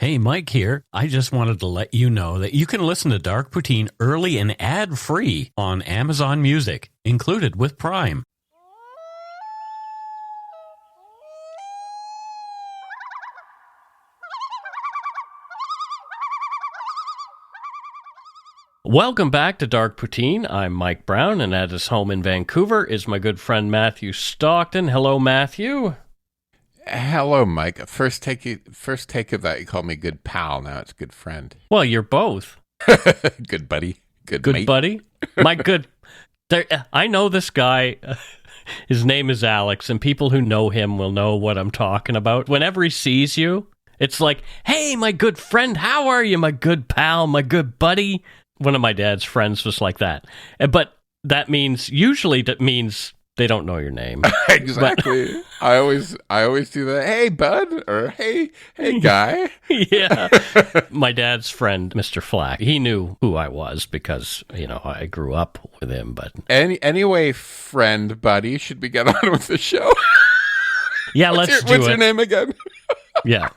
Hey, Mike here. I just wanted to let you know that you can listen to Dark Poutine early and ad-free on Amazon Music, included with Prime. Welcome back to Dark Poutine. I'm Mike Brown, and at his home in Vancouver is my good friend Matthew Stockton. Hello, Matthew. Hello, Mike. First take of that, you called me good pal. Now it's good friend. Well, you're both. Good buddy. Good mate. Buddy. My good... I know this guy. His name is Alex, and people who know him will know what I'm talking about. Whenever he sees you, it's like, hey, my good friend, how are you, my good pal, my good buddy? One of my dad's friends was like that. But that means they don't know your name. Exactly. I always do that. Hey, bud, or hey guy. Yeah. My dad's friend, Mr. Flack, he knew who I was because, I grew up with him. But anyway, friend, buddy, should we get on with the show? Yeah, let's do it. What's your name again? Yeah.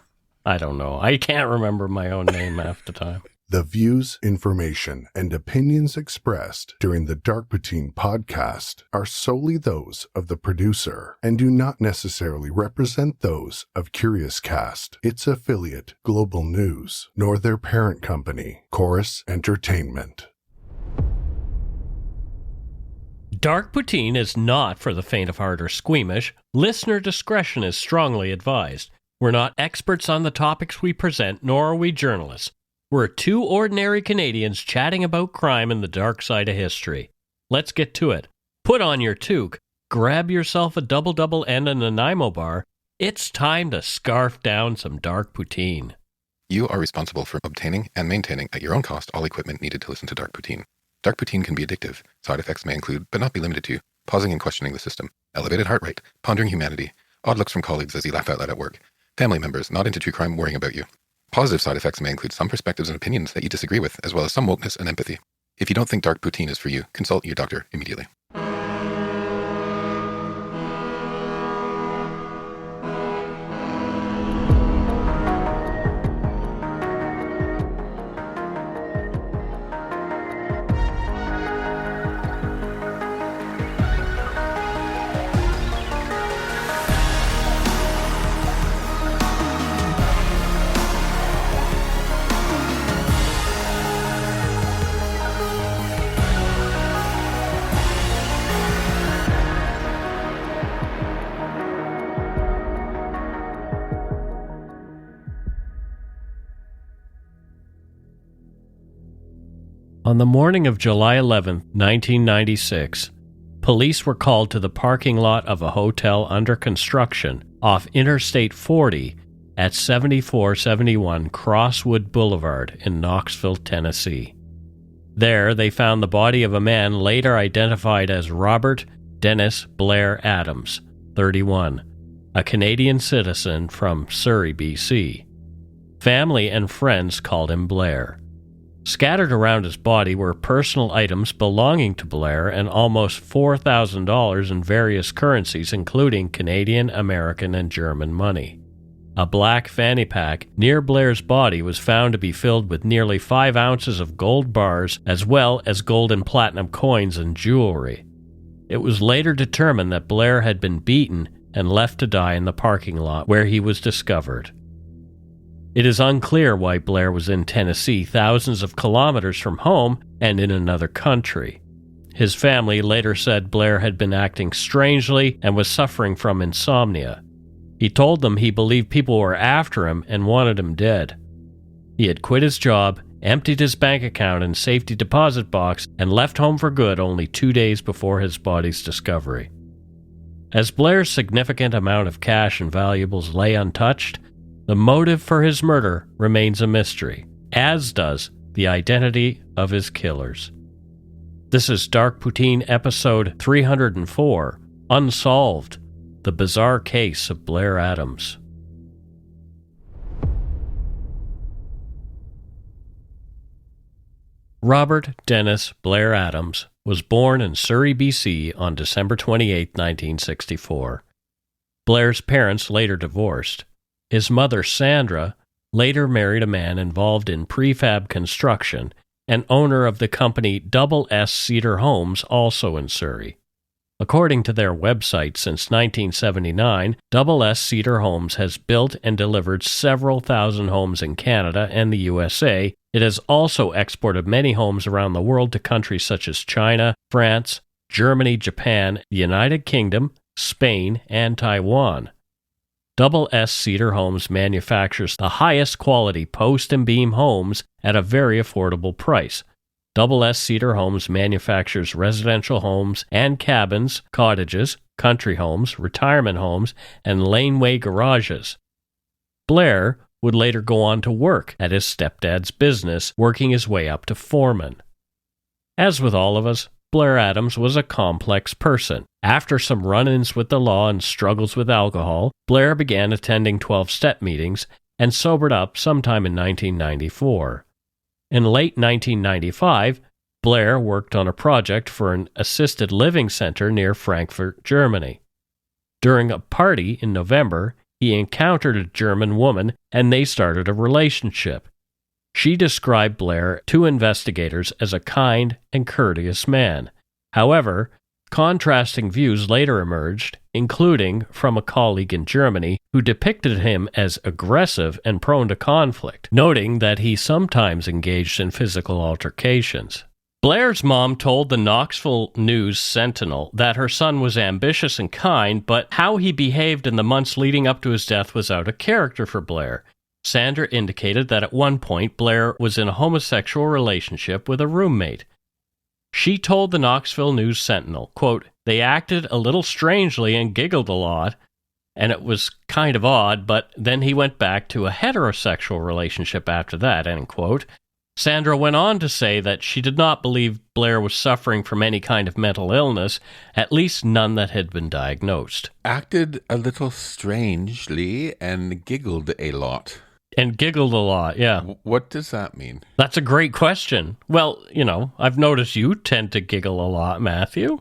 I don't know. I can't remember my own name half the time. The views, information, and opinions expressed during the Dark Poutine podcast are solely those of the producer and do not necessarily represent those of Curious Cast, its affiliate, Global News, nor their parent company, Chorus Entertainment. Dark Poutine is not for the faint of heart or squeamish. Listener discretion is strongly advised. We're not experts on the topics we present, nor are we journalists. We're two ordinary Canadians chatting about crime and the dark side of history. Let's get to it. Put on your toque, grab yourself a double and a Nanaimo bar. It's time to scarf down some Dark Poutine. You are responsible for obtaining and maintaining at your own cost all equipment needed to listen to Dark Poutine. Dark Poutine can be addictive. Side effects may include, but not be limited to, pausing and questioning the system, elevated heart rate, pondering humanity, odd looks from colleagues as you laugh out loud at work, family members not into true crime worrying about you. Positive side effects may include some perspectives and opinions that you disagree with, as well as some wokeness and empathy. If you don't think Dark Poutine is for you, consult your doctor immediately. On the morning of July 11, 1996, police were called to the parking lot of a hotel under construction off Interstate 40 at 7471 Crosswood Boulevard in Knoxville, Tennessee. There, they found the body of a man later identified as Robert Dennis Blair Adams, 31, a Canadian citizen from Surrey, B.C. Family and friends called him Blair. Scattered around his body were personal items belonging to Blair and almost $4,000 in various currencies, including Canadian, American, and German money. A black fanny pack near Blair's body was found to be filled with nearly 5 ounces of gold bars, as well as gold and platinum coins and jewelry. It was later determined that Blair had been beaten and left to die in the parking lot where he was discovered. It is unclear why Blair was in Tennessee, thousands of kilometers from home and in another country. His family later said Blair had been acting strangely and was suffering from insomnia. He told them he believed people were after him and wanted him dead. He had quit his job, emptied his bank account and safety deposit box, and left home for good only 2 days before his body's discovery. As Blair's significant amount of cash and valuables lay untouched, the motive for his murder remains a mystery, as does the identity of his killers. This is Dark Poutine episode 304, Unsolved, the bizarre case of Blair Adams. Robert Dennis Blair Adams was born in Surrey, B.C. on December 28, 1964. Blair's parents later divorced. His mother, Sandra, later married a man involved in prefab construction and owner of the company Double S Cedar Homes, also in Surrey. According to their website, since 1979, Double S Cedar Homes has built and delivered several thousand homes in Canada and the USA. It has also exported many homes around the world to countries such as China, France, Germany, Japan, the United Kingdom, Spain, and Taiwan. Double S Cedar Homes manufactures the highest quality post and beam homes at a very affordable price. Double S Cedar Homes manufactures residential homes and cabins, cottages, country homes, retirement homes, and laneway garages. Blair would later go on to work at his stepdad's business, working his way up to foreman. As with all of us, Blair Adams was a complex person. After some run-ins with the law and struggles with alcohol, Blair began attending 12-step meetings and sobered up sometime in 1994. In late 1995, Blair worked on a project for an assisted living center near Frankfurt, Germany. During a party in November, he encountered a German woman and they started a relationship. She described Blair to investigators as a kind and courteous man. However, contrasting views later emerged, including from a colleague in Germany who depicted him as aggressive and prone to conflict, noting that he sometimes engaged in physical altercations. Blair's mom told the Knoxville News Sentinel that her son was ambitious and kind, but how he behaved in the months leading up to his death was out of character for Blair. Sandra indicated that at one point Blair was in a homosexual relationship with a roommate. She told the Knoxville News Sentinel, quote, "They acted a little strangely and giggled a lot, and it was kind of odd, but then he went back to a heterosexual relationship after that," end quote. Sandra went on to say that she did not believe Blair was suffering from any kind of mental illness, at least none that had been diagnosed. Acted a little strangely and giggled a lot. And giggled a lot, yeah. What does that mean? That's a great question. Well, I've noticed you tend to giggle a lot, Matthew.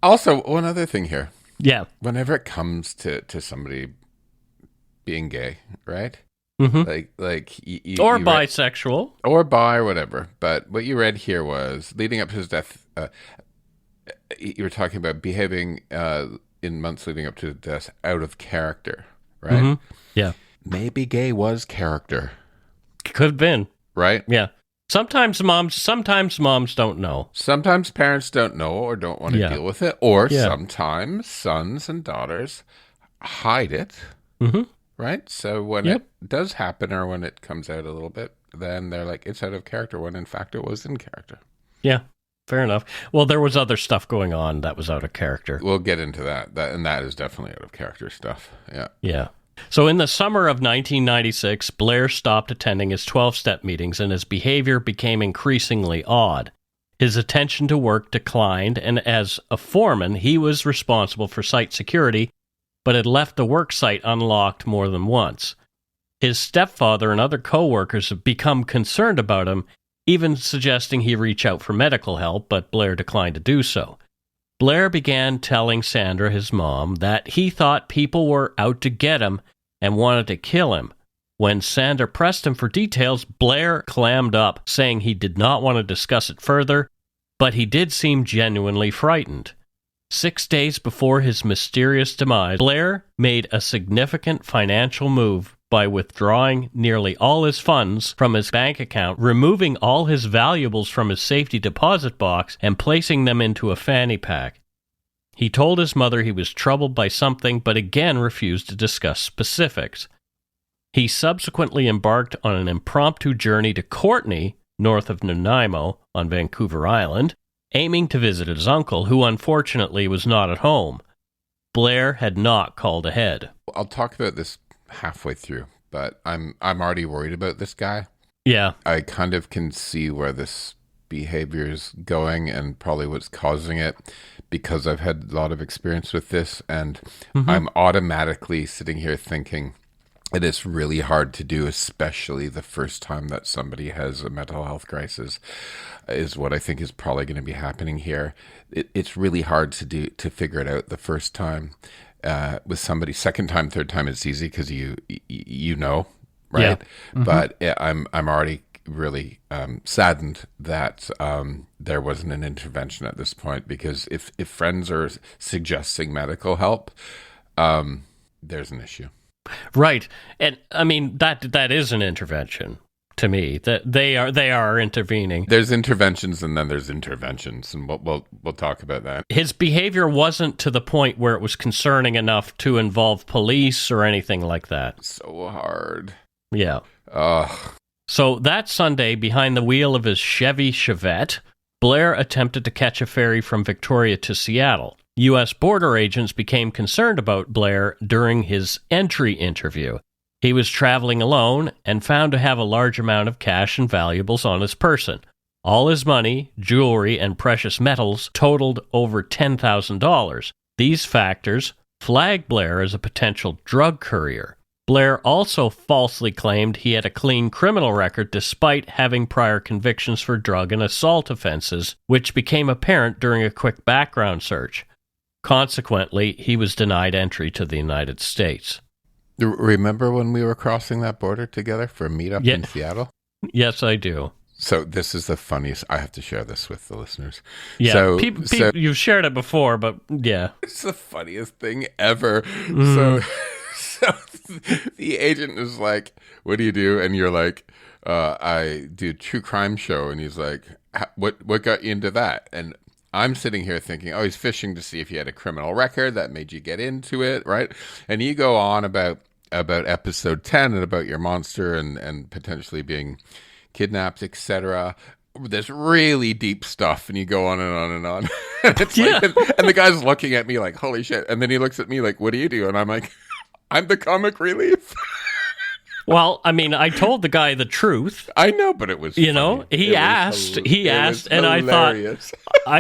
Also, one other thing here. Yeah. Whenever it comes to somebody being gay, right? Mm-hmm. Or bisexual. Or bi or whatever. But what you read here was, leading up to his death, you were talking about behaving in months leading up to his death out of character, right? Mm-hmm. Yeah. Maybe gay was character. Could have been. Right? Yeah. Sometimes moms don't know. Sometimes parents don't know or don't want to deal with it. Or sometimes sons and daughters hide it. Mm-hmm. Right? So when it does happen or when it comes out a little bit, then they're like, it's out of character, when in fact it was in character. Yeah, fair enough. Well, there was other stuff going on that was out of character. We'll get into that. And that is definitely out of character stuff. Yeah. Yeah. So in the summer of 1996, Blair stopped attending his 12-step meetings and his behavior became increasingly odd. His attention to work declined, and as a foreman, he was responsible for site security, but had left the work site unlocked more than once. His stepfather and other co-workers have become concerned about him, even suggesting he reach out for medical help, but Blair declined to do so. Blair began telling Sandra, his mom, that he thought people were out to get him and wanted to kill him. When Sandra pressed him for details, Blair clammed up, saying he did not want to discuss it further, but he did seem genuinely frightened. 6 days before his mysterious demise, Blair made a significant financial move by withdrawing nearly all his funds from his bank account, removing all his valuables from his safety deposit box, and placing them into a fanny pack. He told his mother he was troubled by something, but again refused to discuss specifics. He subsequently embarked on an impromptu journey to Courtenay, north of Nanaimo, on Vancouver Island, aiming to visit his uncle, who unfortunately was not at home. Blair had not called ahead. I'll talk about this halfway through, but I'm already worried about this guy. Yeah. I kind of can see where this behavior is going and probably what's causing it, because I've had a lot of experience with this, and I'm automatically sitting here thinking it is really hard to do, especially the first time that somebody has a mental health crisis, is what I think is probably going to be happening here. It's really hard to figure it out the first time. with somebody. Second time, third time, it's easy because you know, right? Yeah. Mm-hmm. But I'm already really saddened that there wasn't an intervention at this point, because if friends are suggesting medical help, there's an issue. Right. And I mean, that is an intervention to me. That they are intervening. There's interventions and then there's interventions, and we'll talk about that. His behavior wasn't to the point where it was concerning enough to involve police or anything like that. So hard. Yeah. Ugh. So that Sunday, behind the wheel of his Chevy Chevette, Blair attempted to catch a ferry from Victoria to Seattle. U.S. border agents became concerned about Blair during his entry interview. He was traveling alone and found to have a large amount of cash and valuables on his person. All his money, jewelry, and precious metals totaled over $10,000. These factors flagged Blair as a potential drug courier. Blair also falsely claimed he had a clean criminal record despite having prior convictions for drug and assault offenses, which became apparent during a quick background search. Consequently, he was denied entry to the United States. Remember when we were crossing that border together for a meetup in Seattle? Yes, I do. So this is the funniest. I have to share this with the listeners. Yeah, so you've shared it before, but yeah. It's the funniest thing ever. So the agent is like, "What do you do?" And you're like, "I do a true crime show." And he's like, "What got you into that?" And I'm sitting here thinking, oh, he's fishing to see if you had a criminal record that made you get into it, right? And you go on about episode 10 and about your monster and potentially being kidnapped, etc. There's really deep stuff, and you go on and on and on. And it's like, and the guy's looking at me like, holy shit. And then he looks at me like, what do you do? And I'm like, I'm the comic relief. Well, I mean, I told the guy the truth. I know, but it was funny. You know, he asked, and I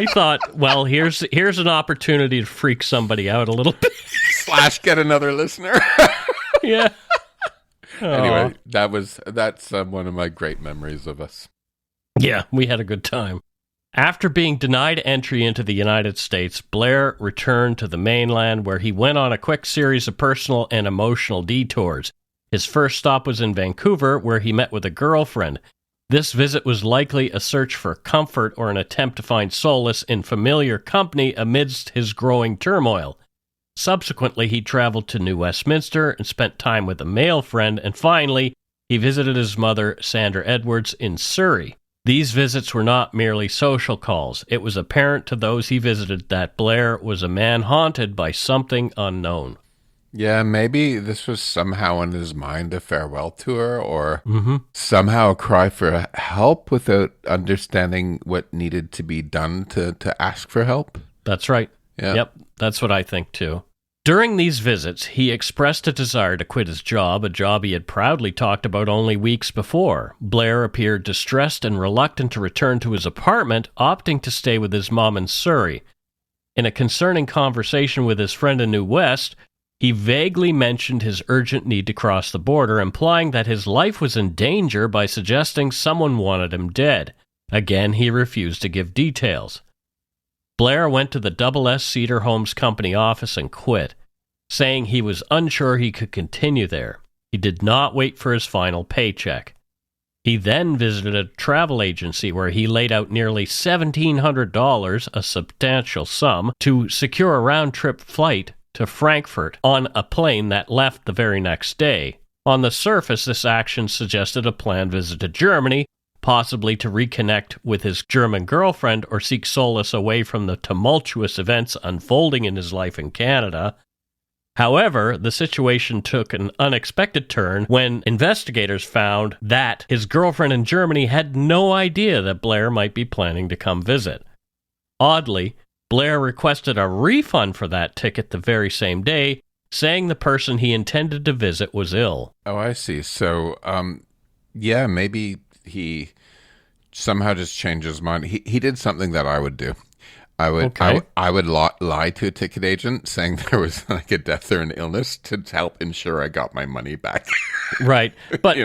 thought, well, here's an opportunity to freak somebody out a little bit. / get another listener. Yeah. Anyway, that's one of my great memories of us. Yeah, we had a good time. After being denied entry into the United States, Blair returned to the mainland, where he went on a quick series of personal and emotional detours. His first stop was in Vancouver, where he met with a girlfriend. This visit was likely a search for comfort or an attempt to find solace in familiar company amidst his growing turmoil. Subsequently, he traveled to New Westminster and spent time with a male friend, and finally, he visited his mother, Sandra Edwards, in Surrey. These visits were not merely social calls. It was apparent to those he visited that Blair was a man haunted by something unknown. Yeah, maybe this was somehow in his mind a farewell tour, or somehow a cry for help without understanding what needed to be done to ask for help. That's right. Yeah. Yep, that's what I think too. During these visits, he expressed a desire to quit his job, a job he had proudly talked about only weeks before. Blair appeared distressed and reluctant to return to his apartment, opting to stay with his mom in Surrey. In a concerning conversation with his friend in New West, he vaguely mentioned his urgent need to cross the border, implying that his life was in danger by suggesting someone wanted him dead. Again, he refused to give details. Blair went to the S. Cedar Homes Company office and quit, saying he was unsure he could continue there. He did not wait for his final paycheck. He then visited a travel agency where he laid out nearly $1,700, a substantial sum, to secure a round-trip flight to Frankfurt on a plane that left the very next day. On the surface, this action suggested a planned visit to Germany, possibly to reconnect with his German girlfriend or seek solace away from the tumultuous events unfolding in his life in Canada. However, the situation took an unexpected turn when investigators found that his girlfriend in Germany had no idea that Blair might be planning to come visit. Oddly, Blair requested a refund for that ticket the very same day, saying the person he intended to visit was ill. Oh, I see. So, yeah, maybe he somehow just changed his mind. He did something that I would do. I would lie to a ticket agent saying there was like a death or an illness to help ensure I got my money back. Right. But,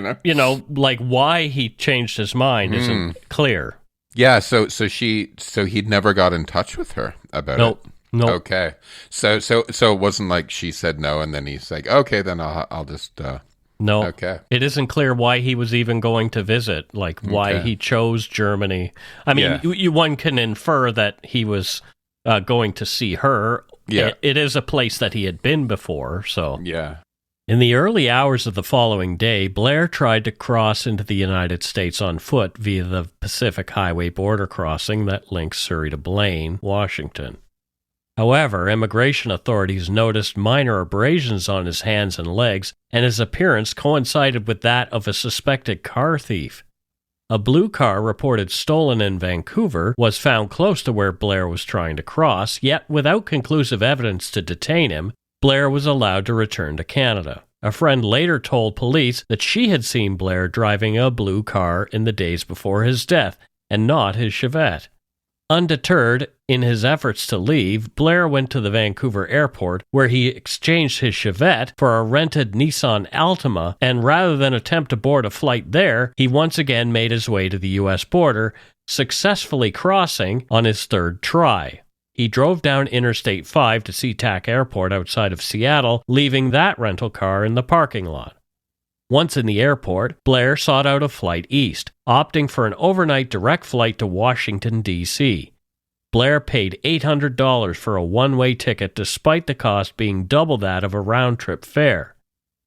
like why he changed his mind isn't clear. Yeah, so he'd never got in touch with her about it. Nope. Okay. So it wasn't like she said no, and then he's like, okay, then I'll just. No. Okay. It isn't clear why he was even going to visit, like why he chose Germany. I mean, one can infer that he was going to see her. Yeah. It is a place that he had been before, so. Yeah. In the early hours of the following day, Blair tried to cross into the United States on foot via the Pacific Highway border crossing that links Surrey to Blaine, Washington. However, immigration authorities noticed minor abrasions on his hands and legs, and his appearance coincided with that of a suspected car thief. A blue car reported stolen in Vancouver was found close to where Blair was trying to cross, yet without conclusive evidence to detain him, Blair was allowed to return to Canada. A friend later told police that she had seen Blair driving a blue car in the days before his death, and not his Chevette. Undeterred, in his efforts to leave, Blair went to the Vancouver airport, where he exchanged his Chevette for a rented Nissan Altima, and rather than attempt to board a flight there, he once again made his way to the U.S. border, successfully crossing on his third try. He drove down Interstate 5 to SeaTac Airport outside of Seattle, leaving that rental car in the parking lot. Once in the airport, Blair sought out a flight east, opting for an overnight direct flight to Washington, D.C. Blair paid $800 for a one-way ticket despite the cost being double that of a round-trip fare.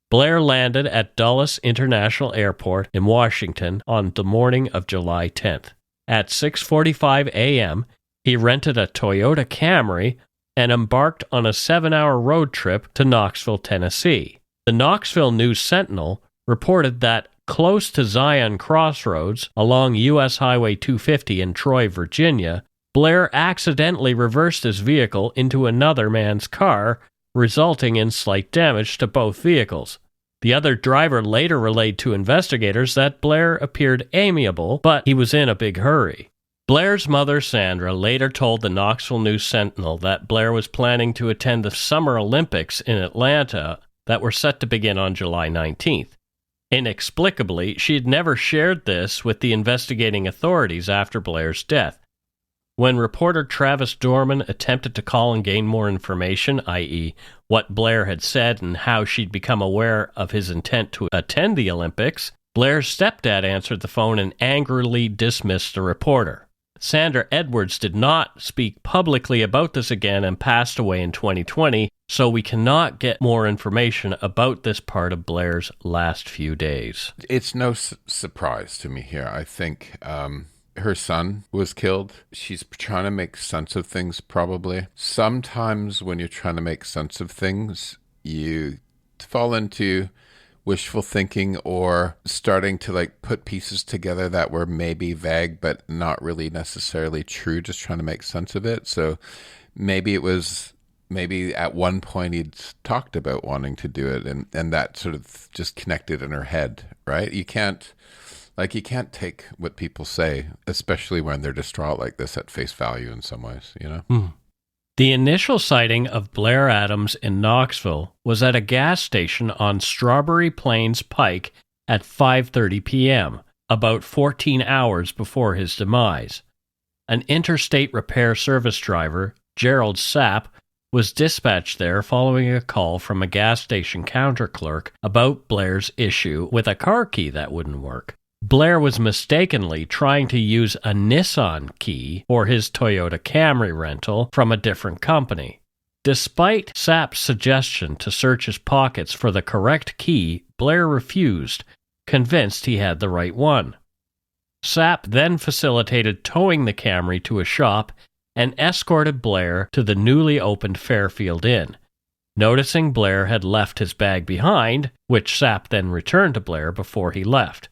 Blair landed at Dulles International Airport in Washington on the morning of July 10th. At 6:45 a.m., he rented a Toyota Camry and embarked on a 7-hour road trip to Knoxville, Tennessee. The Knoxville News-Sentinel reported that close to Zion Crossroads along U.S. Highway 250 in Troy, Virginia, Blair accidentally reversed his vehicle into another man's car, resulting in slight damage to both vehicles. The other driver later relayed to investigators that Blair appeared amiable, but he was in a big hurry. Blair's mother, Sandra, later told the Knoxville News-Sentinel that Blair was planning to attend the Summer Olympics in Atlanta that were set to begin on July 19th. Inexplicably, she had never shared this with the investigating authorities after Blair's death. When reporter Travis Dorman attempted to call and gain more information, i.e., what Blair had said and how she'd become aware of his intent to attend the Olympics, Blair's stepdad answered the phone and angrily dismissed the reporter. Sandra Edwards did not speak publicly about this again and passed away in 2020, so we cannot get more information about this part of Blair's last few days. It's no surprise to me here. I think her son was killed. She's trying to make sense of things, probably. Sometimes when you're trying to make sense of things, you fall into wishful thinking or starting to put pieces together that were maybe vague but not really necessarily true, just trying to make sense of it. So maybe at one point he'd talked about wanting to do it, and that sort of just connected in her head, right? You can't take what people say, especially when they're distraught like this, at face value in some ways, you know? The initial sighting of Blair Adams in Knoxville was at a gas station on Strawberry Plains Pike at 5:30 p.m., about 14 hours before his demise. An Interstate repair service driver, Gerald Sapp, was dispatched there following a call from a gas station counter clerk about Blair's issue with a car key that wouldn't work. Blair was mistakenly trying to use a Nissan key for his Toyota Camry rental from a different company. Despite Sapp's suggestion to search his pockets for the correct key, Blair refused, convinced he had the right one. Sapp then facilitated towing the Camry to a shop and escorted Blair to the newly opened Fairfield Inn. Noticing Blair had left his bag behind, which Sapp then returned to Blair before he left.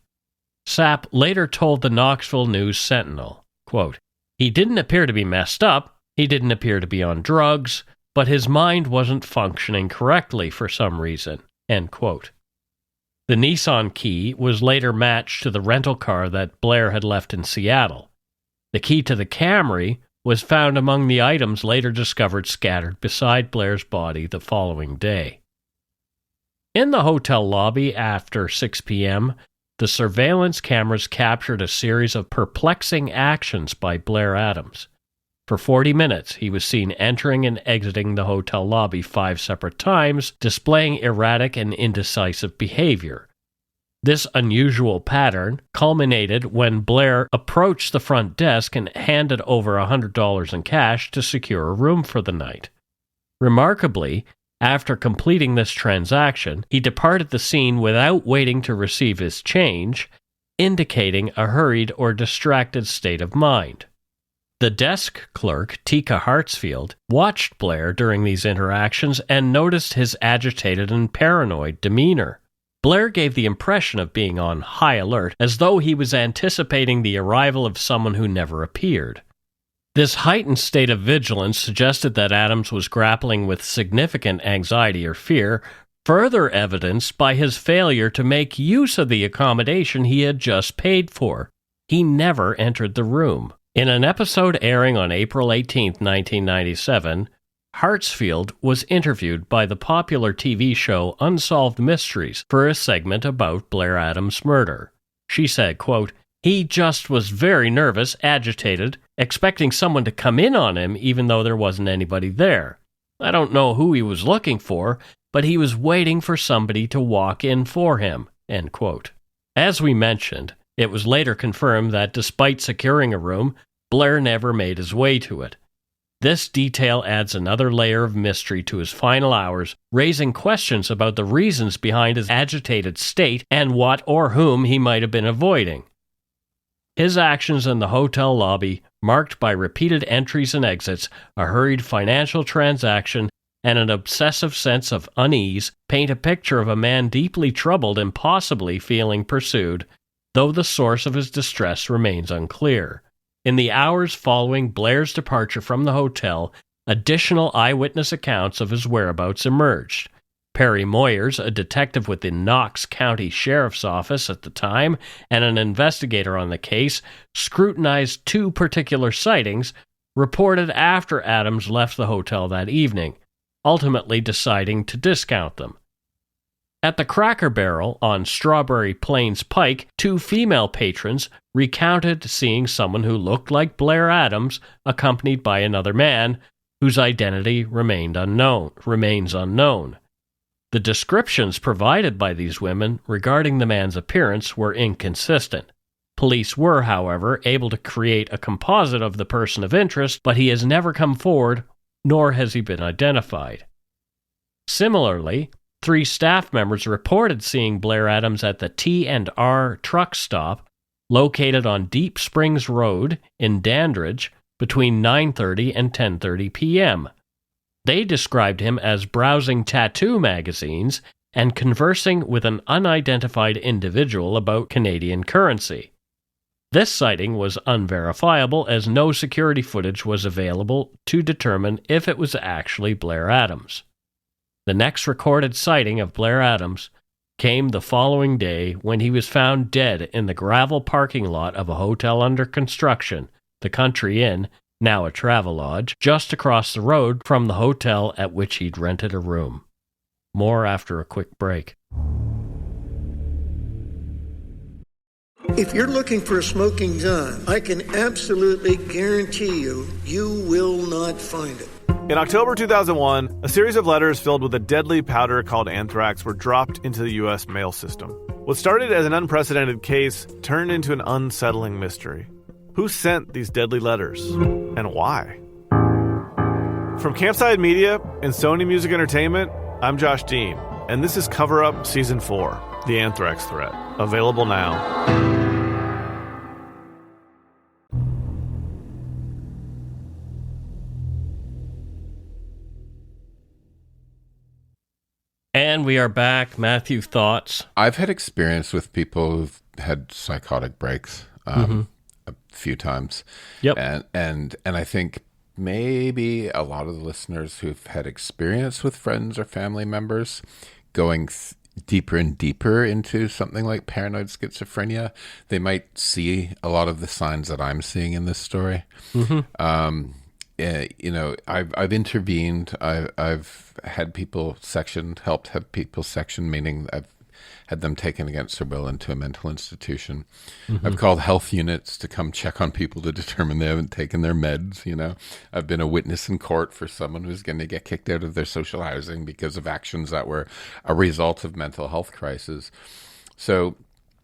Sapp later told the Knoxville News-Sentinel, quote, "He didn't appear to be messed up, he didn't appear to be on drugs, but his mind wasn't functioning correctly for some reason," end quote. The Nissan key was later matched to the rental car that Blair had left in Seattle. The key to the Camry was found among the items later discovered scattered beside Blair's body the following day. In the hotel lobby after 6 p.m., the surveillance cameras captured a series of perplexing actions by Blair Adams. For 40 minutes, he was seen entering and exiting the hotel lobby 5 separate times, displaying erratic and indecisive behavior. This unusual pattern culminated when Blair approached the front desk and handed over $100 in cash to secure a room for the night. Remarkably, after completing this transaction, he departed the scene without waiting to receive his change, indicating a hurried or distracted state of mind. The desk clerk, Tika Hartsfield, watched Blair during these interactions and noticed his agitated and paranoid demeanor. Blair gave the impression of being on high alert, as though he was anticipating the arrival of someone who never appeared. This heightened state of vigilance suggested that Adams was grappling with significant anxiety or fear, further evidenced by his failure to make use of the accommodation he had just paid for. He never entered the room. In an episode airing on April 18, 1997, Hartsfield was interviewed by the popular TV show Unsolved Mysteries for a segment about Blair Adams' murder. She said, quote, "He just was very nervous, agitated, expecting someone to come in on him even though there wasn't anybody there. I don't know who he was looking for, but he was waiting for somebody to walk in for him." End quote. As we mentioned, it was later confirmed that despite securing a room, Blair never made his way to it. This detail adds another layer of mystery to his final hours, raising questions about the reasons behind his agitated state and what or whom he might have been avoiding. His actions in the hotel lobby, marked by repeated entries and exits, a hurried financial transaction, and an obsessive sense of unease, paint a picture of a man deeply troubled and possibly feeling pursued, though the source of his distress remains unclear. In the hours following Blair's departure from the hotel, additional eyewitness accounts of his whereabouts emerged. Perry Moyers, a detective with the Knox County Sheriff's Office at the time and an investigator on the case, scrutinized 2 particular sightings reported after Adams left the hotel that evening, ultimately deciding to discount them. At the Cracker Barrel on Strawberry Plains Pike, 2 female patrons recounted seeing someone who looked like Blair Adams, accompanied by another man, whose identity remains unknown. The descriptions provided by these women regarding the man's appearance were inconsistent. Police were, however, able to create a composite of the person of interest, but he has never come forward, nor has he been identified. Similarly, 3 staff members reported seeing Blair Adams at the T&R truck stop located on Deep Springs Road in Dandridge between 9:30 and 10:30 p.m. They described him as browsing tattoo magazines and conversing with an unidentified individual about Canadian currency. This sighting was unverifiable as no security footage was available to determine if it was actually Blair Adams. The next recorded sighting of Blair Adams came the following day when he was found dead in the gravel parking lot of a hotel under construction, the Country Inn, now a Travelodge, just across the road from the hotel at which he'd rented a room. More after a quick break. If you're looking for a smoking gun, I can absolutely guarantee you will not find it. In October 2001, a series of letters filled with a deadly powder called anthrax were dropped into the U.S. mail system. What started as an unprecedented case turned into an unsettling mystery. Who sent these deadly letters? And why? From Campside Media and Sony Music Entertainment, I'm Josh Dean, and this is Cover Up Season 4, The Anthrax Threat. Available now. And we are back. Matthew, thoughts? I've had experience with people who've had psychotic breaks a few times. Yep. And I think maybe a lot of the listeners who've had experience with friends or family members going deeper and deeper into something like paranoid schizophrenia, they might see a lot of the signs that I'm seeing in this story. I've intervened. I've had people sectioned, helped have people sectioned, meaning I've had them taken against their will into a mental institution. I've called health units to come check on people to determine they haven't taken their meds, you know. I've been a witness in court for someone who's going to get kicked out of their social housing because of actions that were a result of mental health crisis. So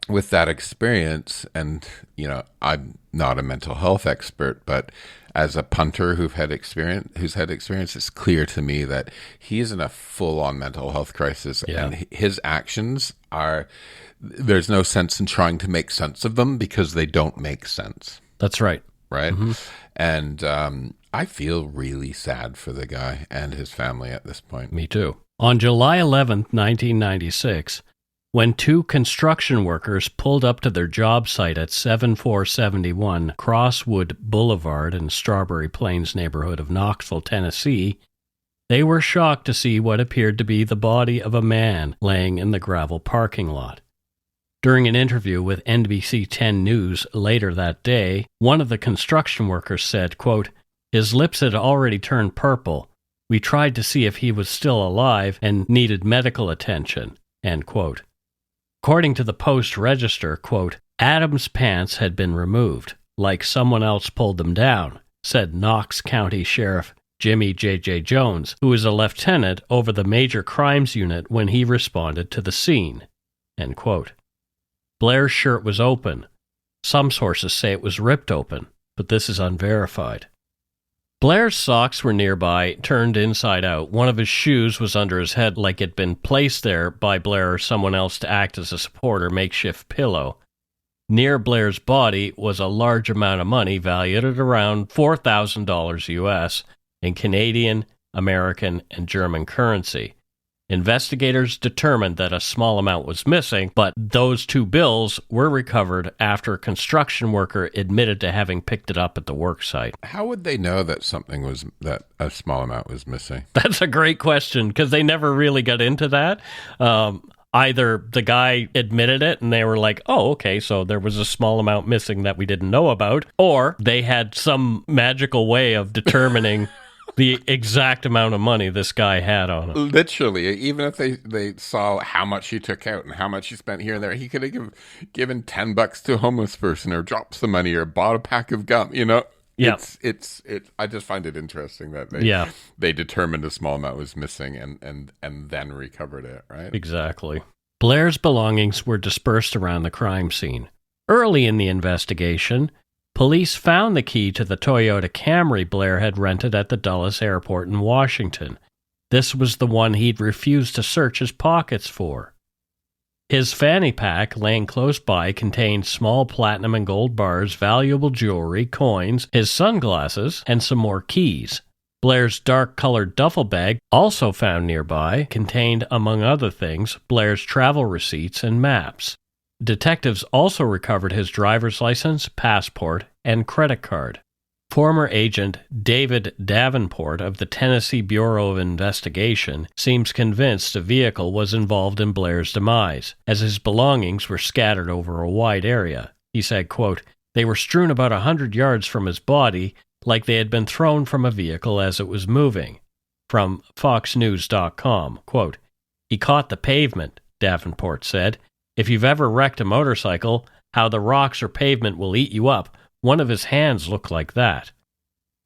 with that experience, and, you know, I'm not a mental health expert, but as a punter who's had experience, it's clear to me that he's in a full-on mental health crisis, and his actions are, there's no sense in trying to make sense of them because they don't make sense. That's right. Right? And I feel really sad for the guy and his family at this point. Me too. On July 11th, 1996, when two construction workers pulled up to their job site at 7471 Crosswood Boulevard in Strawberry Plains neighborhood of Knoxville, Tennessee, they were shocked to see what appeared to be the body of a man laying in the gravel parking lot. During an interview with NBC 10 News later that day, one of the construction workers said, quote, "His lips had already turned purple. We tried to see if he was still alive and needed medical attention," end quote. According to the Post-Register, quote, "Adams' pants had been removed, like someone else pulled them down," said Knox County Sheriff Jimmy J.J. Jones, who was a lieutenant over the Major Crimes Unit when he responded to the scene, end quote. Blair's shirt was open. Some sources say it was ripped open, but this is unverified. Blair's socks were nearby, turned inside out. One of his shoes was under his head like it'd been placed there by Blair or someone else to act as a support or makeshift pillow. Near Blair's body was a large amount of money valued at around $4,000 US in Canadian, American, and German currency. Investigators determined that a small amount was missing, but those two bills were recovered after a construction worker admitted to having picked it up at the work site. How would they know that that a small amount was missing? That's a great question, because they never really got into that. Either the guy admitted it and they were like, oh, okay, so there was a small amount missing that we didn't know about, or they had some magical way of determining the exact amount of money this guy had on him. Literally, even if they saw how much he took out and how much he spent here and there, he could have given $10 to a homeless person or dropped some money or bought a pack of gum, you know? Yeah. It's I just find it interesting that they determined a small amount was missing and then recovered it, right? Exactly. Blair's belongings were dispersed around the crime scene. Early in the investigation, police found the key to the Toyota Camry Blair had rented at the Dulles Airport in Washington. This was the one he'd refused to search his pockets for. His fanny pack, laying close by, contained small platinum and gold bars, valuable jewelry, coins, his sunglasses, and some more keys. Blair's dark-colored duffel bag, also found nearby, contained, among other things, Blair's travel receipts and maps. Detectives also recovered his driver's license, passport, and credit card. Former agent David Davenport of the Tennessee Bureau of Investigation seems convinced a vehicle was involved in Blair's demise, as his belongings were scattered over a wide area. He said, quote, "They were strewn about 100 yards from his body, like they had been thrown from a vehicle as it was moving." From FoxNews.com, quote, "He caught the pavement," Davenport said. "If you've ever wrecked a motorcycle, how the rocks or pavement will eat you up, one of his hands looked like that."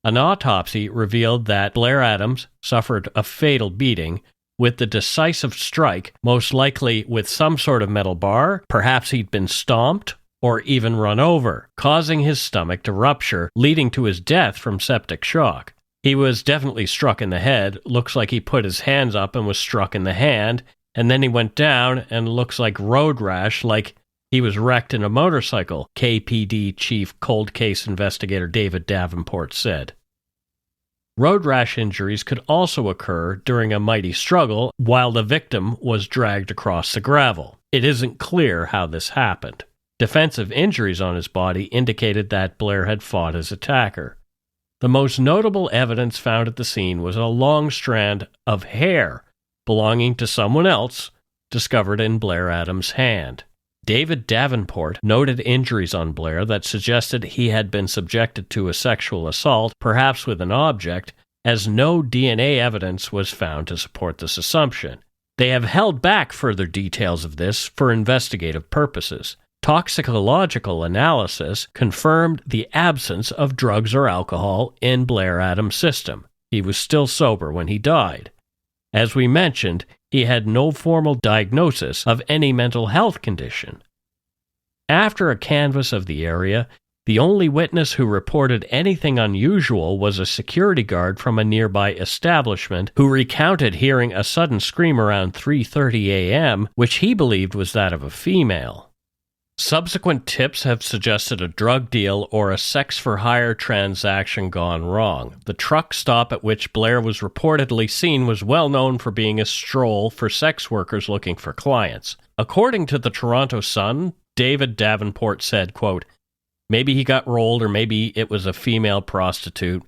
An autopsy revealed that Blair Adams suffered a fatal beating with the decisive strike, most likely with some sort of metal bar. Perhaps he'd been stomped or even run over, causing his stomach to rupture, leading to his death from septic shock. He was definitely struck in the head. Looks like he put his hands up and was struck in the hand, and then he went down and looks like road rash, like he was wrecked in a motorcycle, KPD Chief Cold Case Investigator David Davenport said. Road rash injuries could also occur during a mighty struggle while the victim was dragged across the gravel. It isn't clear how this happened. Defensive injuries on his body indicated that Blair had fought his attacker. The most notable evidence found at the scene was a long strand of hair belonging to someone else discovered in Blair Adams' hand. David Davenport noted injuries on Blair that suggested he had been subjected to a sexual assault, perhaps with an object, as no DNA evidence was found to support this assumption. They have held back further details of this for investigative purposes. Toxicological analysis confirmed the absence of drugs or alcohol in Blair Adams' system. He was still sober when he died. As we mentioned, he had no formal diagnosis of any mental health condition. After a canvass of the area, the only witness who reported anything unusual was a security guard from a nearby establishment who recounted hearing a sudden scream around 3:30 a.m., which he believed was that of a female. Subsequent tips have suggested a drug deal or a sex-for-hire transaction gone wrong. The truck stop at which Blair was reportedly seen was well known for being a stroll for sex workers looking for clients. According to the Toronto Sun, David Davenport said, quote, "Maybe he got rolled, or maybe it was a female prostitute.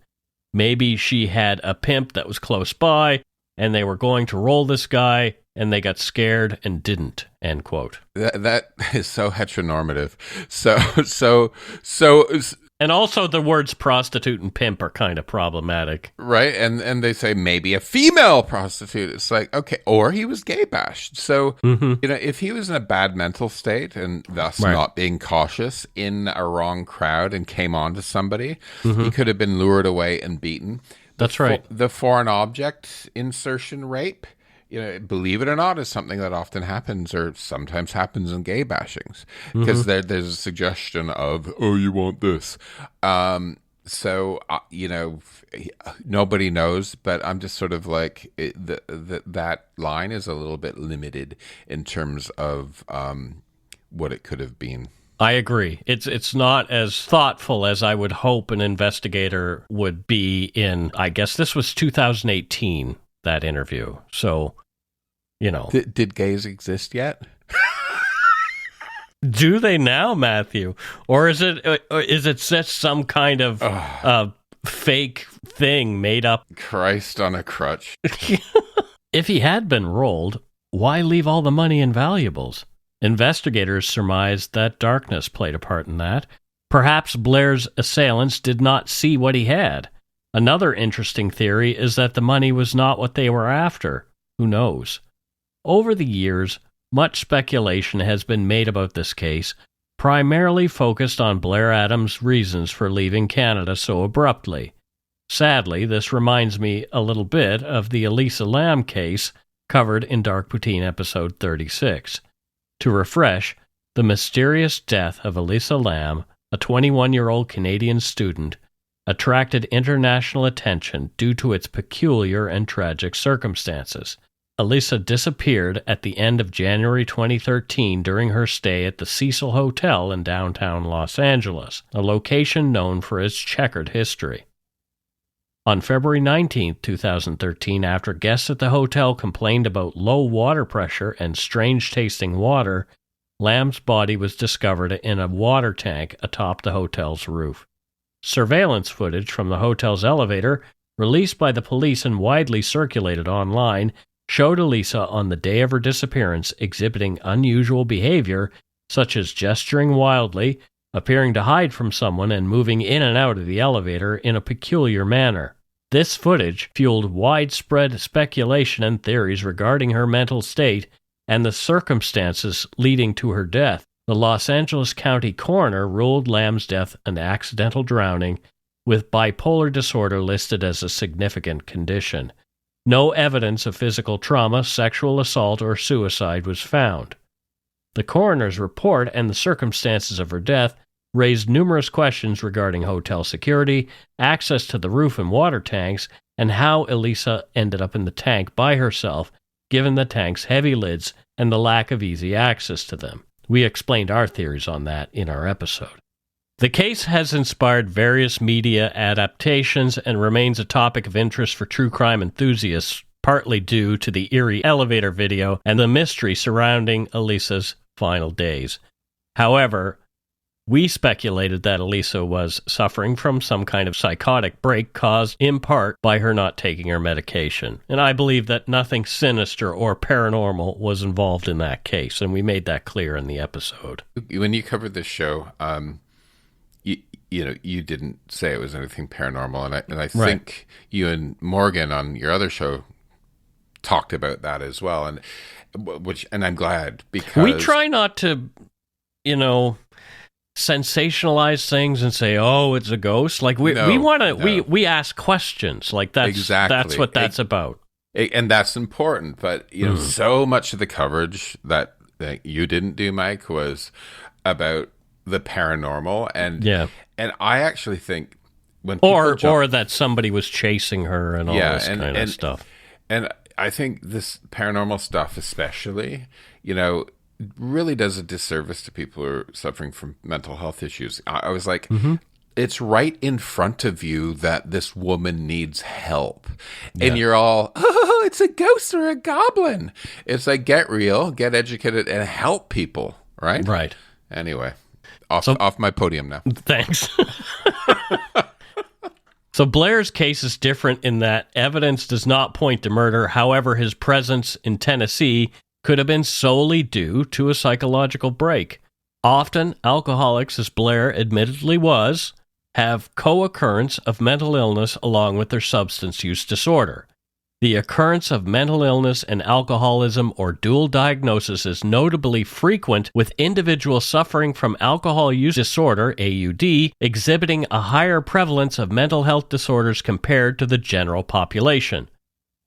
Maybe she had a pimp that was close by, and they were going to roll this guy, and they got scared and didn't," end quote. That is so heteronormative. And also the words prostitute and pimp are kind of problematic. Right, and they say maybe a female prostitute. It's like, okay, or he was gay bashed. So, if he was in a bad mental state and thus not being cautious in a wrong crowd and came on to somebody, he could have been lured away and beaten. That's right. The foreign object insertion rape, believe it or not, is something that often happens or sometimes happens in gay bashings because there's a suggestion of, oh, you want this. Nobody knows, but I'm just sort of like, that line is a little bit limited in terms of what it could have been. I agree. It's not as thoughtful as I would hope an investigator would be in, I guess this was 2018, that interview. So, Did gays exist yet? Do they now, Matthew? Or is it just some kind of fake thing made up? Christ on a crutch. If he had been rolled, why leave all the money and valuables? Investigators surmised that darkness played a part in that. Perhaps Blair's assailants did not see what he had. Another interesting theory is that the money was not what they were after. Who knows? Over the years, much speculation has been made about this case, primarily focused on Blair Adams' reasons for leaving Canada so abruptly. Sadly, this reminds me a little bit of the Elisa Lam case covered in Dark Poutine episode 36. To refresh, the mysterious death of Elisa Lam, a 21-year-old Canadian student, attracted international attention due to its peculiar and tragic circumstances. Elisa disappeared at the end of January 2013 during her stay at the Cecil Hotel in downtown Los Angeles, a location known for its checkered history. On February 19, 2013, after guests at the hotel complained about low water pressure and strange-tasting water, Lam's body was discovered in a water tank atop the hotel's roof. Surveillance footage from the hotel's elevator, released by the police and widely circulated online, showed Elisa on the day of her disappearance exhibiting unusual behavior, such as gesturing wildly, appearing to hide from someone, and moving in and out of the elevator in a peculiar manner. This footage fueled widespread speculation and theories regarding her mental state and the circumstances leading to her death. The Los Angeles County coroner ruled Lam's death an accidental drowning, with bipolar disorder listed as a significant condition. No evidence of physical trauma, sexual assault, or suicide was found. The coroner's report and the circumstances of her death raised numerous questions regarding hotel security, access to the roof and water tanks, and how Elisa ended up in the tank by herself, given the tank's heavy lids and the lack of easy access to them. We explained our theories on that in our episode. The case has inspired various media adaptations and remains a topic of interest for true crime enthusiasts, partly due to the eerie elevator video and the mystery surrounding Elisa's final days. However, we speculated that Elisa was suffering from some kind of psychotic break caused in part by her not taking her medication. And I believe that nothing sinister or paranormal was involved in that case, and we made that clear in the episode. When you covered this show, you didn't say it was anything paranormal, and I think you and Morgan on your other show talked about that as well, and I'm glad, because we try not to, sensationalize things and say, "Oh, it's a ghost." Like we want to we ask questions. Like that's what that's about. And that's important. But so much of the coverage that you didn't do, Mike, was about the paranormal, and I actually think when people or that somebody was chasing her and all this kind of stuff. And I think this paranormal stuff, especially, really does a disservice to people who are suffering from mental health issues. I was like, it's right in front of you that this woman needs help. And you're all, oh, it's a ghost or a goblin. It's like, get real, get educated, and help people, right? Right. Anyway, off my podium now. Thanks. So Blair's case is different in that evidence does not point to murder. However, his presence in Tennessee could have been solely due to a psychological break. Often, alcoholics, as Blair admittedly was, have co-occurrence of mental illness along with their substance use disorder. The occurrence of mental illness and alcoholism or dual diagnosis is notably frequent, with individuals suffering from alcohol use disorder, AUD, exhibiting a higher prevalence of mental health disorders compared to the general population.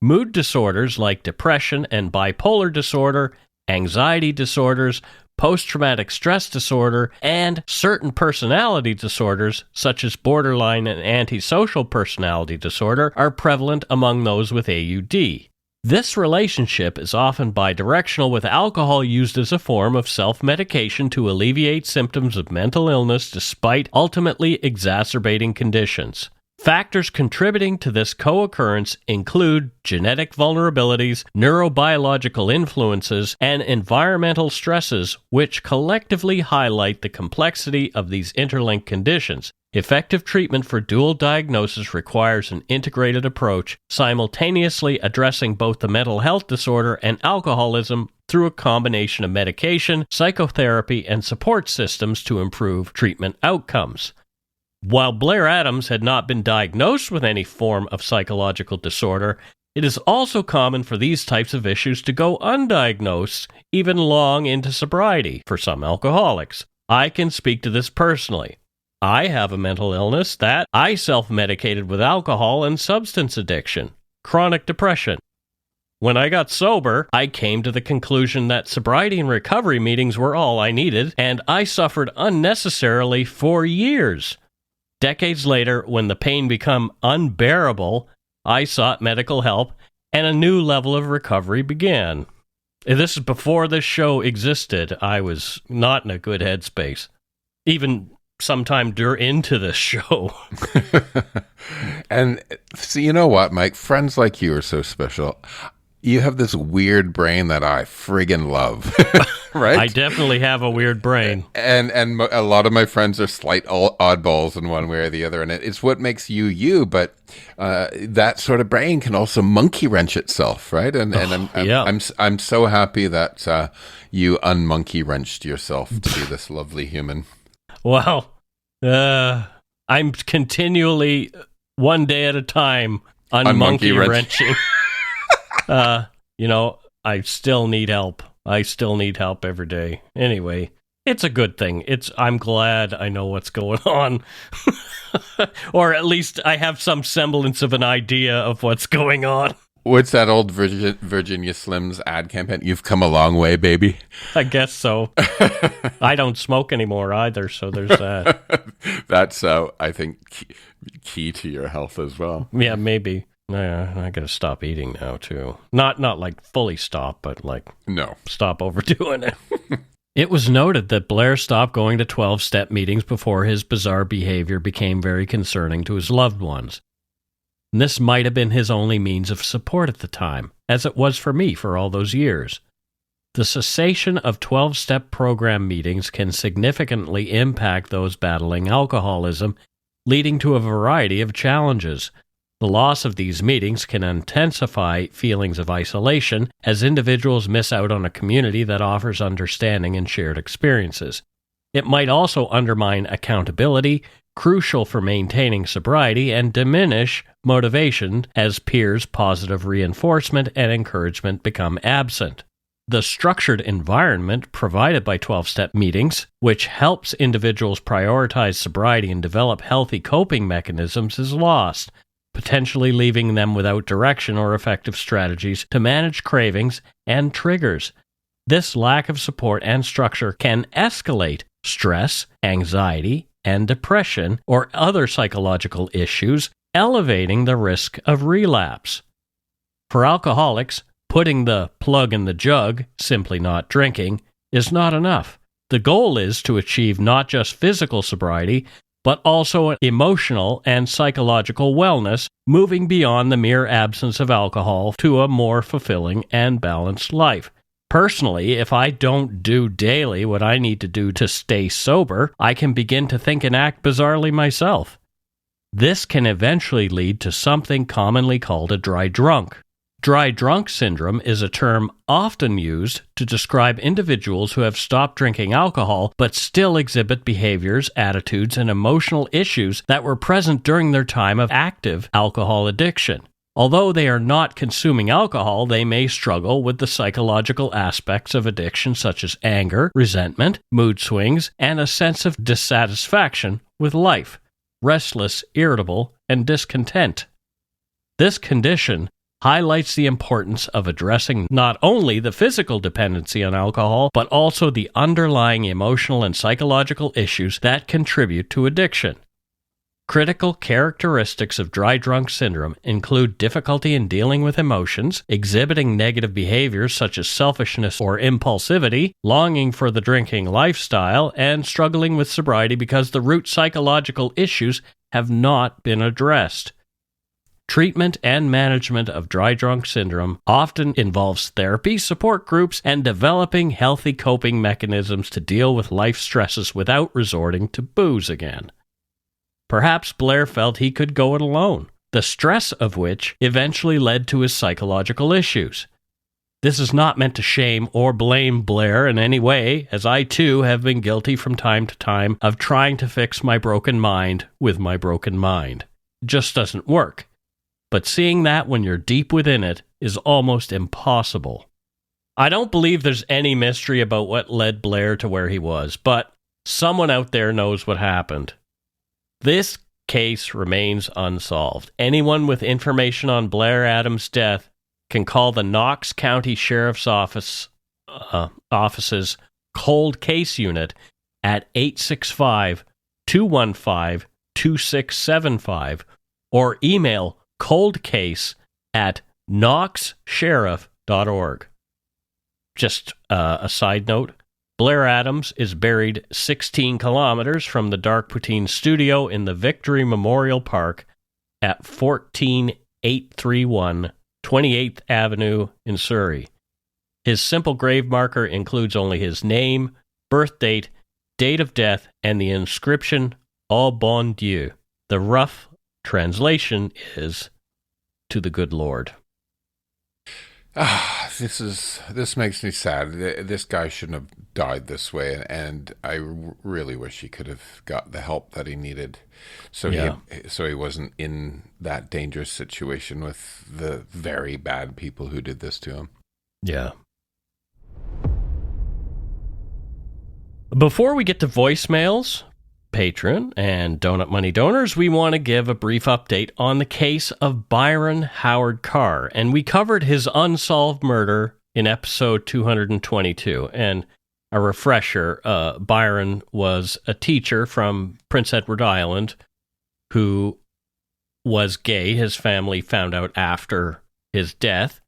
Mood disorders like depression and bipolar disorder, anxiety disorders, post-traumatic stress disorder, and certain personality disorders, such as borderline and antisocial personality disorder, are prevalent among those with AUD. This relationship is often bidirectional, with alcohol used as a form of self-medication to alleviate symptoms of mental illness despite ultimately exacerbating conditions. Factors contributing to this co-occurrence include genetic vulnerabilities, neurobiological influences, and environmental stresses, which collectively highlight the complexity of these interlinked conditions. Effective treatment for dual diagnosis requires an integrated approach, simultaneously addressing both the mental health disorder and alcoholism through a combination of medication, psychotherapy, and support systems to improve treatment outcomes. While Blair Adams had not been diagnosed with any form of psychological disorder, it is also common for these types of issues to go undiagnosed, even long into sobriety for some alcoholics. I can speak to this personally. I have a mental illness that I self-medicated with alcohol and substance addiction, chronic depression. When I got sober, I came to the conclusion that sobriety and recovery meetings were all I needed, and I suffered unnecessarily for years. Decades later, when the pain became unbearable, I sought medical help, and a new level of recovery began. This is before this show existed. I was not in a good headspace, even sometime into this show. And so you know what, Mike? Friends like you are so special. You have this weird brain that I friggin' love, right? I definitely have a weird brain. And a lot of my friends are slight oddballs in one way or the other, and it's what makes you you, but that sort of brain can also monkey wrench itself, right? And I'm so happy that you unmonkey wrenched yourself to be this lovely human. Well, I'm continually, one day at a time, unmonkey wrenching. I still need help. I still need help every day. Anyway, it's a good thing. I'm glad I know what's going on. Or at least I have some semblance of an idea of what's going on. What's that old Virginia Slims ad campaign? You've come a long way, baby. I guess so. I don't smoke anymore either, so there's that. That's, I think, key to your health as well. Yeah, maybe. I gotta stop eating now, too. Not like fully stop, but stop overdoing it. It was noted that Blair stopped going to 12-step meetings before his bizarre behavior became very concerning to his loved ones. And this might have been his only means of support at the time, as it was for me for all those years. The cessation of 12-step program meetings can significantly impact those battling alcoholism, leading to a variety of challenges. The loss of these meetings can intensify feelings of isolation as individuals miss out on a community that offers understanding and shared experiences. It might also undermine accountability, crucial for maintaining sobriety, and diminish motivation as peers' positive reinforcement and encouragement become absent. The structured environment provided by 12-step meetings, which helps individuals prioritize sobriety and develop healthy coping mechanisms, is lost, potentially leaving them without direction or effective strategies to manage cravings and triggers. This lack of support and structure can escalate stress, anxiety, and depression or other psychological issues, elevating the risk of relapse. For alcoholics, putting the plug in the jug, simply not drinking, is not enough. The goal is to achieve not just physical sobriety, but also emotional and psychological wellness, moving beyond the mere absence of alcohol to a more fulfilling and balanced life. Personally, if I don't do daily what I need to do to stay sober, I can begin to think and act bizarrely myself. This can eventually lead to something commonly called a dry drunk. Dry drunk syndrome is a term often used to describe individuals who have stopped drinking alcohol but still exhibit behaviors, attitudes, and emotional issues that were present during their time of active alcohol addiction. Although they are not consuming alcohol, they may struggle with the psychological aspects of addiction such as anger, resentment, mood swings, and a sense of dissatisfaction with life, restless, irritable, and discontent. This condition highlights the importance of addressing not only the physical dependency on alcohol, but also the underlying emotional and psychological issues that contribute to addiction. Critical characteristics of dry drunk syndrome include difficulty in dealing with emotions, exhibiting negative behaviors such as selfishness or impulsivity, longing for the drinking lifestyle, and struggling with sobriety because the root psychological issues have not been addressed. Treatment and management of dry drunk syndrome often involves therapy, support groups, and developing healthy coping mechanisms to deal with life stresses without resorting to booze again. Perhaps Blair felt he could go it alone, the stress of which eventually led to his psychological issues. This is not meant to shame or blame Blair in any way, as I too have been guilty from time to time of trying to fix my broken mind with my broken mind. It just doesn't work. But seeing that when you're deep within it is almost impossible. I don't believe there's any mystery about what led Blair to where he was, but someone out there knows what happened. This case remains unsolved. Anyone with information on Blair Adams' death can call the Knox County Sheriff's Office's Cold Case Unit at 865-215-2675 or email coldcase@knoxsheriff.org. Just a side note, Blair Adams is buried 16 kilometers from the Dark Poutine studio in the Victory Memorial Park at 14831 28th Avenue in Surrey. His simple grave marker includes only his name, birth date, date of death, and the inscription, Au bon Dieu. The rough translation is, to the good Lord. This makes me sad. This guy shouldn't have died this way, and I really wish he could have got the help that he needed, so he wasn't in that dangerous situation with the very bad people who did this to him. Yeah. Before we get to voicemails, Patron and Donut Money donors, we want to give a brief update on the case of Byron Howard Carr, and we covered his unsolved murder in episode 222. And a refresher, Byron was a teacher from Prince Edward Island who was gay. His family found out after his death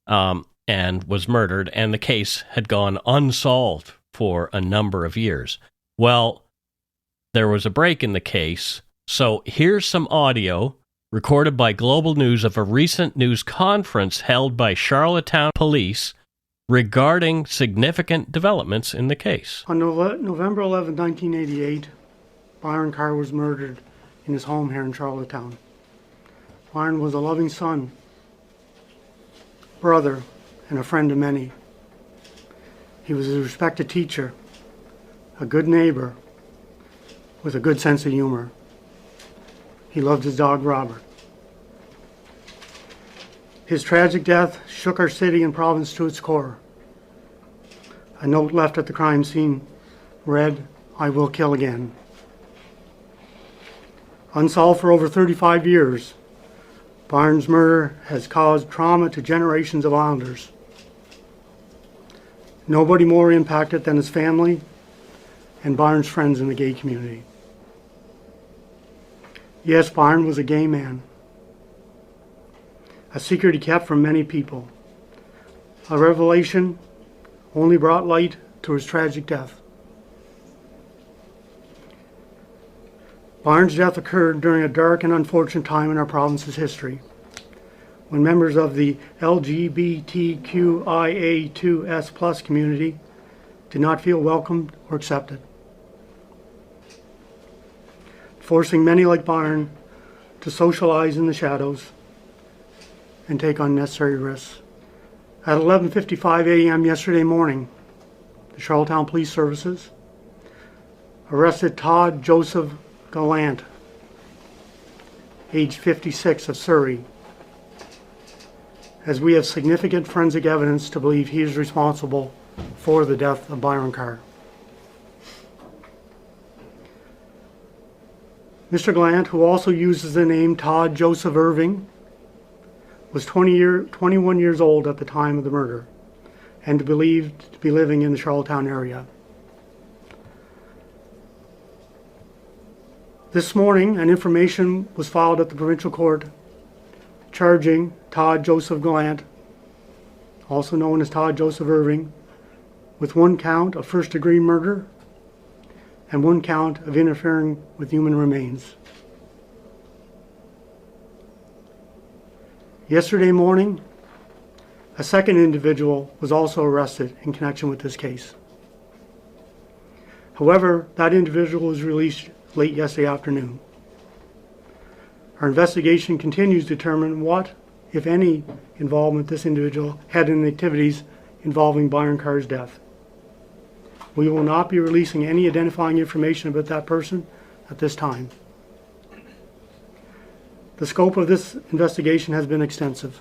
and was murdered, and the case had gone unsolved for a number of years. Well, there was a break in the case, so here's some audio recorded by Global News of a recent news conference held by Charlottetown Police regarding significant developments in the case. On November 11, 1988, Byron Carr was murdered in his home here in Charlottetown. Byron was a loving son, brother, and a friend of many. He was a respected teacher a good neighbor with a good sense of humor. He loved his dog, Robert. His tragic death shook our city and province to its core. A note left at the crime scene read, "I will kill again." Unsolved for over 35 years, Barnes' murder has caused trauma to generations of Islanders. Nobody more impacted than his family and Barnes' friends in the gay community. Yes, Barnes was a gay man, a secret he kept from many people. A revelation only brought light to his tragic death. Barnes' death occurred during a dark and unfortunate time in our province's history, when members of the LGBTQIA2S+ community did not feel welcomed or accepted, forcing many like Barnes to socialize in the shadows and take unnecessary risks. At 11:55 a.m. yesterday morning, the Charlottetown Police Services arrested Todd Joseph Gallant, age 56, of Surrey, as we have significant forensic evidence to believe he is responsible for the death of Byron Carr. Mr. Gallant, who also uses the name Todd Joseph Irving, was 21 years old at the time of the murder and believed to be living in the Charlottetown area. This morning, an information was filed at the provincial court charging Todd Joseph Gallant, also known as Todd Joseph Irving, with one count of first-degree murder and one count of interfering with human remains. Yesterday morning, a second individual was also arrested in connection with this case. However, that individual was released late yesterday afternoon. Our investigation continues to determine what, if any, involvement this individual had in activities involving Byron Carr's death. We will not be releasing any identifying information about that person at this time. The scope of this investigation has been extensive.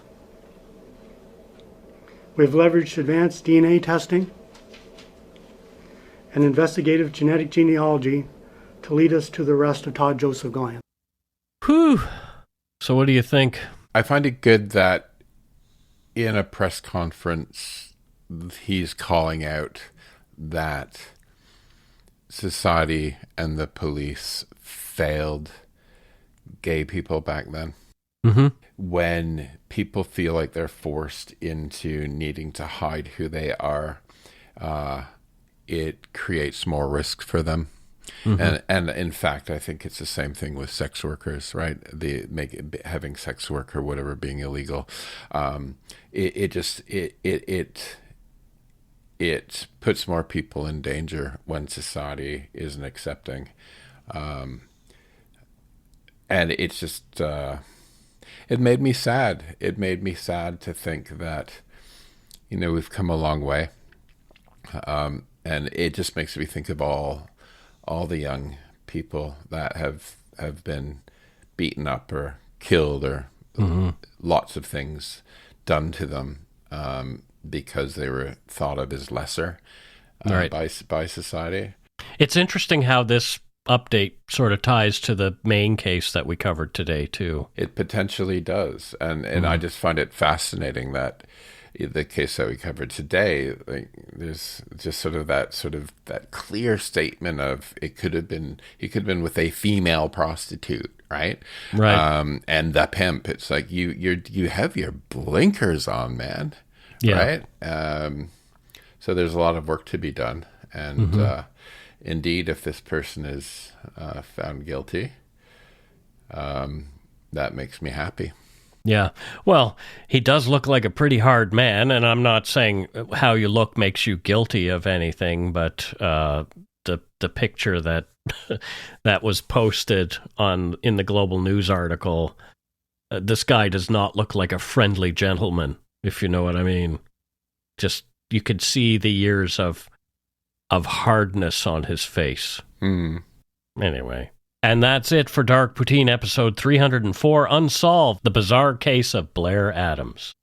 We have leveraged advanced DNA testing and investigative genetic genealogy to lead us to the arrest of Todd Joseph Gallant. Whew. So what do you think? I find it good that in a press conference, he's calling out that society and the police failed gay people back then. Mm-hmm. When people feel like they're forced into needing to hide who they are, it creates more risk for them. Mm-hmm. And in fact, I think it's the same thing with sex workers, right? Having sex work or whatever being illegal. It puts more people in danger when society isn't accepting. And it's just, it made me sad. It made me sad to think that, we've come a long way. And it just makes me think of all the young people that have been beaten up or killed or lots of things done to them because they were thought of as lesser right. by society. It's interesting how this update sort of ties to the main case that we covered today too. It potentially does, and I just find it fascinating that the case that we covered today, there's just that clear statement of he could have been with a female prostitute, right? And the pimp. It's like you have your blinkers on, man. Yeah. Right. So there's a lot of work to be done, and indeed, if this person is found guilty, that makes me happy. Yeah. Well, he does look like a pretty hard man, and I'm not saying how you look makes you guilty of anything, but the picture that that was posted in the Global News article, this guy does not look like a friendly gentleman, if you know what I mean. Just, you could see the years of of hardness on his face. Anyway. And that's it for Dark Poutine episode 304, Unsolved, the Bizarre Case of Blair Adams.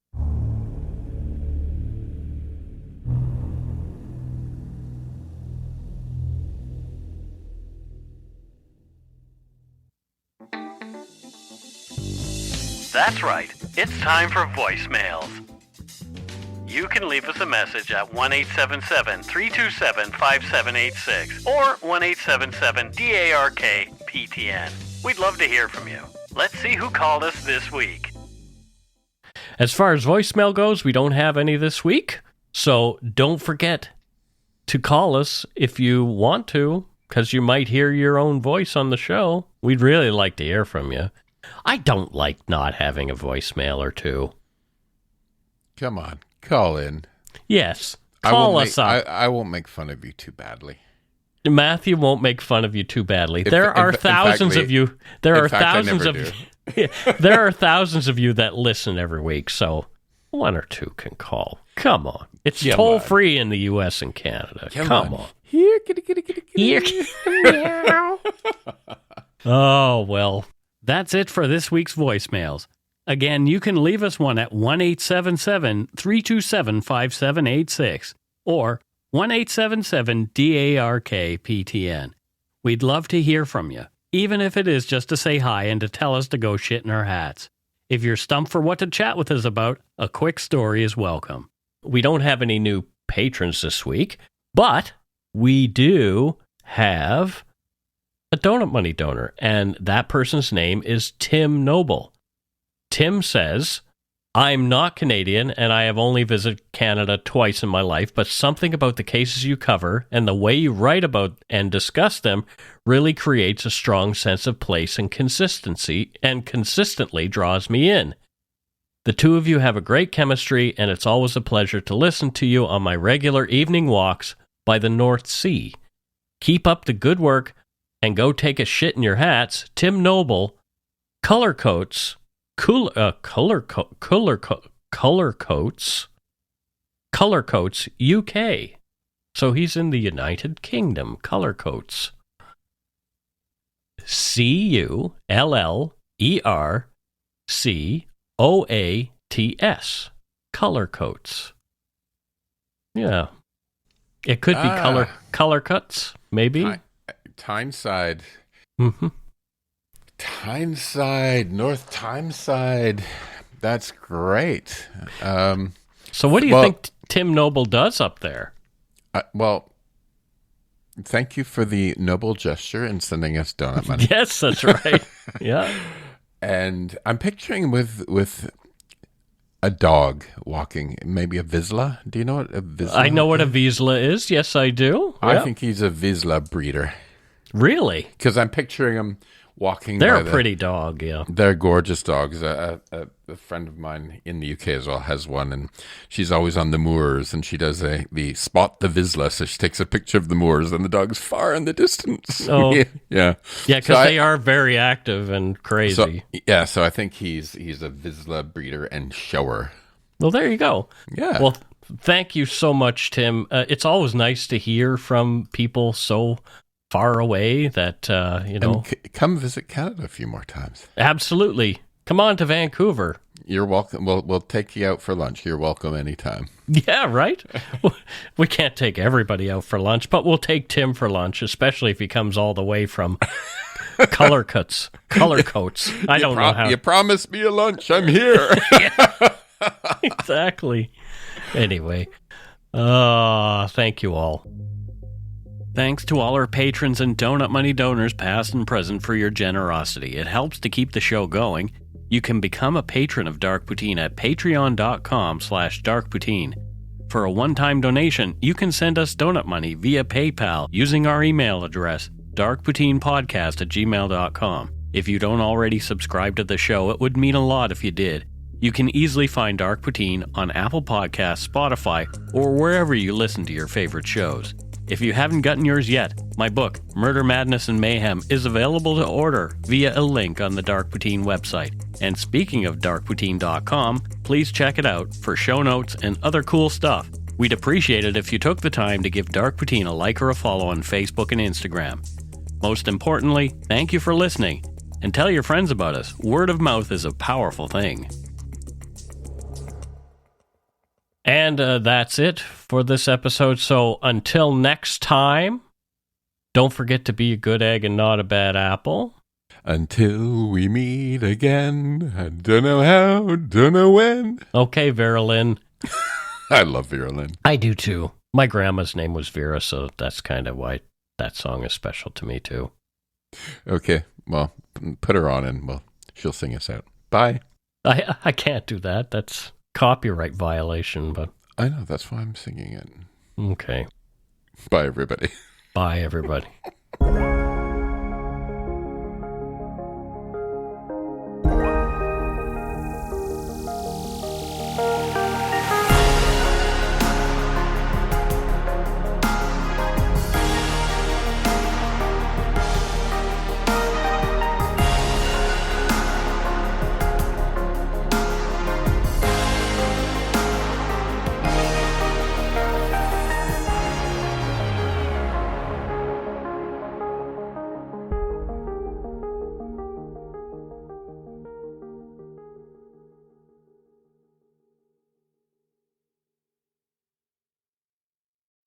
That's right. It's time for voicemails. You can leave us a message at 1-877-327-5786 or 1-877-DARK-PTN. We'd love to hear from you. Let's see who called us this week. As far as voicemail goes, we don't have any this week, so don't forget to call us if you want to, because you might hear your own voice on the show. We'd really like to hear from you. I don't like not having a voicemail or two. Come on, call in. Yes, call us up. I won't make fun of you too badly. Matthew won't make fun of you too badly. There are thousands of you. There are thousands of there are thousands of you that listen every week, so one or two can call. Come on. It's toll free in the US and Canada. Come on. Here, kitty. Oh, well. That's it for this week's voicemails. Again, you can leave us one at 1-877-327-5786 or 1-877-DARK-PTN. We'd love to hear from you, even if it is just to say hi and to tell us to go shit in our hats. If you're stumped for what to chat with us about, a quick story is welcome. We don't have any new patrons this week, but we do have a Donut Money donor, and that person's name is Tim Noble. Tim says, I'm not Canadian, and I have only visited Canada twice in my life, but something about the cases you cover and the way you write about and discuss them really creates a strong sense of place and consistency, and consistently draws me in. The two of you have a great chemistry, and it's always a pleasure to listen to you on my regular evening walks by the North Sea. Keep up the good work, and go take a shit in your hats. Tim Noble, Color Coats, Color Coats, UK. So he's in the United Kingdom. Color Coats. CULLERCOATS. Color Coats. Yeah. It could be color cuts, maybe. Tyneside. Mm-hmm. Tyneside, North Tyneside. That's great. So what do you think Tim Noble does up there? Well, thank you for the noble gesture in sending us donut money. Yes, that's right. Yeah. And I'm picturing with a dog walking, maybe a Vizsla. Do you know what a Vizsla is? I know what a Vizsla is. Yes, I do. I think he's a Vizsla breeder. Really? Because I'm picturing him walking. They're a pretty dog, yeah. They're gorgeous dogs. A friend of mine in the UK as well has one, and she's always on the moors, and she does the spot the Vizsla, so she takes a picture of the moors, and the dog's far in the distance. Oh, yeah. Yeah, because they are very active and crazy. So I think he's a Vizsla breeder and shower. Well, there you go. Yeah. Well, thank you so much, Tim. It's always nice to hear from people so far away that, And come visit Canada a few more times. Absolutely. Come on to Vancouver. You're welcome. We'll take you out for lunch. You're welcome anytime. Yeah, right? We can't take everybody out for lunch, but we'll take Tim for lunch, especially if he comes all the way from Color Coats. I don't know how. You promised me a lunch. I'm here. Yeah, exactly. Anyway, thank you all. Thanks to all our patrons and Donut Money donors, past and present, for your generosity. It helps to keep the show going. You can become a patron of Dark Poutine at patreon.com/darkpoutine. For a one-time donation, you can send us donut money via PayPal using our email address, darkpoutinepodcast@gmail.com. If you don't already subscribe to the show, it would mean a lot if you did. You can easily find Dark Poutine on Apple Podcasts, Spotify, or wherever you listen to your favorite shows. If you haven't gotten yours yet, my book, Murder, Madness, and Mayhem, is available to order via a link on the Dark Poutine website. And speaking of darkpoutine.com, please check it out for show notes and other cool stuff. We'd appreciate it if you took the time to give Dark Poutine a like or a follow on Facebook and Instagram. Most importantly, thank you for listening, and tell your friends about us. Word of mouth is a powerful thing. And that's it for this episode. So until next time, don't forget to be a good egg and not a bad apple. Until we meet again, I don't know how, don't know when. Okay, Vera Lynn. I love Vera Lynn. I do too. My grandma's name was Vera, so that's kind of why that song is special to me too. Okay, well, put her on and she'll sing us out. Bye. I can't do that. That's copyright violation, but... I know, that's why I'm singing it. Okay. Bye, everybody. Bye, everybody.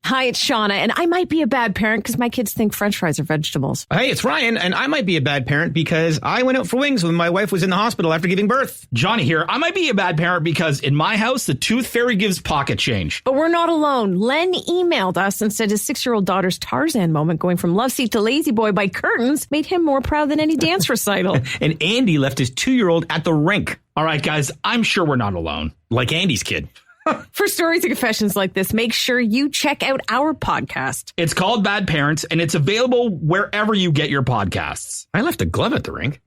Hi, it's Shauna, and I might be a bad parent because my kids think French fries are vegetables. Hey, it's Ryan, and I might be a bad parent because I went out for wings when my wife was in the hospital after giving birth. Johnny here. I might be a bad parent because in my house, the tooth fairy gives pocket change. But we're not alone. Len emailed us and said his 6-year-old daughter's Tarzan moment going from love seat to lazy boy by curtains made him more proud than any dance recital. And Andy left his 2-year-old at the rink. All right, guys, I'm sure we're not alone. Like Andy's kid. For stories and confessions like this, make sure you check out our podcast. It's called Bad Parents, and it's available wherever you get your podcasts. I left a glove at the rink.